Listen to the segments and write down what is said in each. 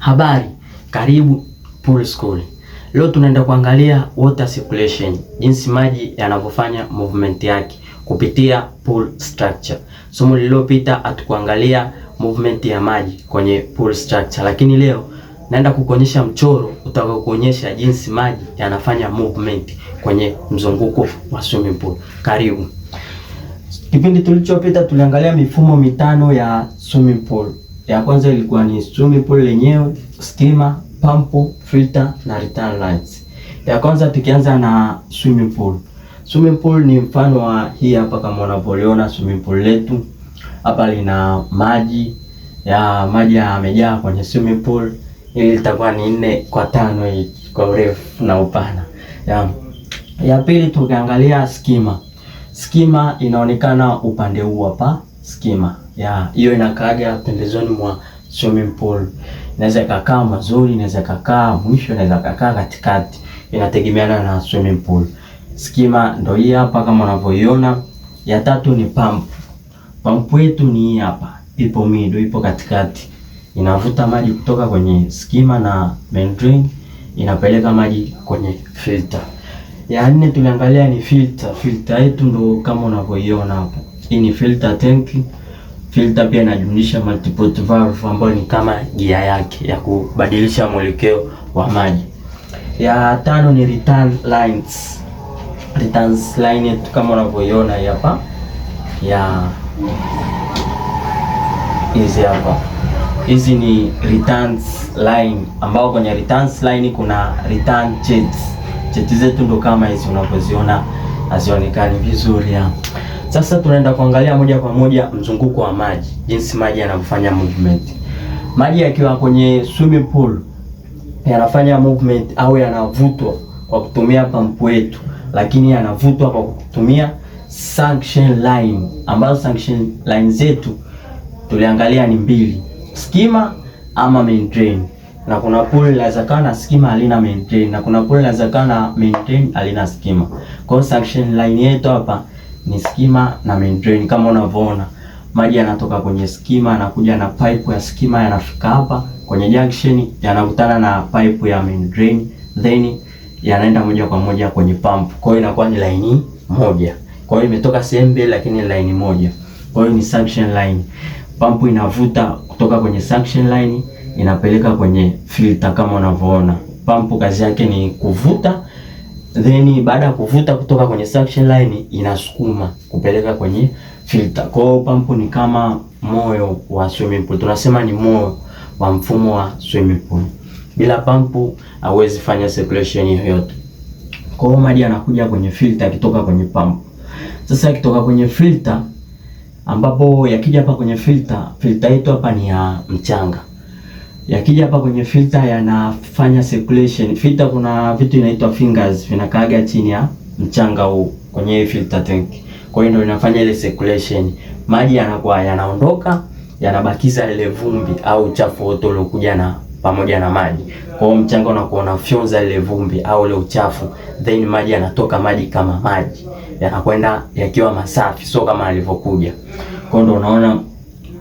Habari, karibu Pool School. Leo tunaenda kuangalia water circulation, jinsi maji yanavyofanya movement yake kupitia pool structure. Somo lililopita hatukuangalia movement ya maji kwenye pool structure, lakini leo naenda kukuonyesha mchoro utakao kuonyesha jinsi maji yanafanya movement kwenye mzunguko wa swimming pool. Karibu. Kipindi tulichopita tuliangalia mifumo mitano ya swimming pool. Ya kwanza ilikuwa ni swimming pool lenyewe, skimmer, pump, filter na return lines. Ya kwanza tukianza na swimming pool. Swimming pool ni mfano wa hii hapa kama unavyoona swimming pool letu. Hapa lina maji yamejaa kwenye swimming pool. Hili litakuwa ni 4:5 hii kwa urefu na upana. Ya pili tukiangalia skimmer. Skimmer inaonekana upande huu hapa, skimmer. Hiyo inakaaga pembezoni mwa swimming pool. Inaweza ikakaa mazuri, inaweza ikakaa mwisho, inaweza ikakaa katikati. Inategemeana na swimming pool. Skimmer ndio hii hapa kama unavyoiona. Ya tatu ni pump. Pump yetu ni hii hapa. Ipo middle, ipo katikati. Inavuta maji kutoka kwenye skimmer na main drain, inapeleka maji kwenye filter. Ya nne tuliangalia ni filter. Filter yetu ndo kama unavyoiona hapo. Hii ni filter tank. Filter pia inajumlisha multi-port valve ambayo ni kama gia yake ya kubadilisha mwelekeo wa maji. Ya tano ni return lines. Return line yetu kama unavyoiona hapa. Hizi hapa. Hizi ni return line ambao kwenye return line kuna return jets. Jeti zetu ndo kama hizi unavyoziona, hazionekani vizuri hapa. Sasa tunaenda kuangalia moja kwa moja mzunguko wa maji, jinsi maji yanafanya movement. Maji yakiwa kwenye swimming pool yanafanya movement au yanavutwa kwa kutumia pump yetu, lakini yanavutwa kwa kutumia suction line, ambazo suction line zetu tuliangalia ni mbili, skimmer ama main drain. Na kuna pool inawezekana na skimmer halina main drain, na kuna pool inawezekana na main drain halina skimmer. Kwa hiyo suction line yetu hapa ni skimmer na main drain. Kama unavyoona maji yanatoka kwenye skimmer, yanakuja na pipe ya skimmer, yanafika hapa kwenye junction, yanakutana na pipe ya main drain, then yanaenda moja kwa moja kwenye pump. Kwa hiyo inakuwa ni line moja. Kwa hiyo imetoka sehemu mbili lakini line moja. Kwa hiyo ni suction line. Pump inavuta kutoka kwenye suction line inapeleka kwenye filter kama unavyoona. Pump kazi yake ni kuvuta, then baada ya kuvuta kutoka kwenye suction line inasukuma kupeleka kwenye filter. Kwa hiyo pump ni kama moyo wa swimming pool. Tunasema ni moyo wa mfumo wa swimming pool. Bila pump hauwezi fanya circulation yoyote. Kwa hiyo maji yanakuja kwenye filter kutoka kwenye pump. Sasa yakitoka kwenye filter, ambapo yakija hapa kwenye filter, filter yetu hapa ni ya mchanga. Yakija hapa kwenye filter yanafanya circulation. Filter kuna vitu inaitwa fingers vinakaaga chini ya mchanga huu kwenye filter tank. Kwa hiyo ndio inafanya ile circulation. Maji yanakuwa yanaondoka, yanabakiza ile vumbi au uchafu wote uliokuja na pamoja na maji. Kwa hiyo mchanga unakuwa unafyonza ile vumbi au ile uchafu, then maji yanatoka, maji kama maji yanakwenda yakiwa masafi, sio kama alivyokuja. Kwa hiyo ndio unaona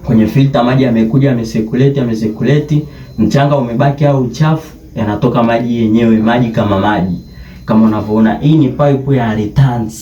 kwenye filter maji yamekuja, yamecirculate, mchanga umebaki au uchafu, yanatoka maji yenyewe, maji kama maji. Kama unavyoona hii ni pipe ya returns.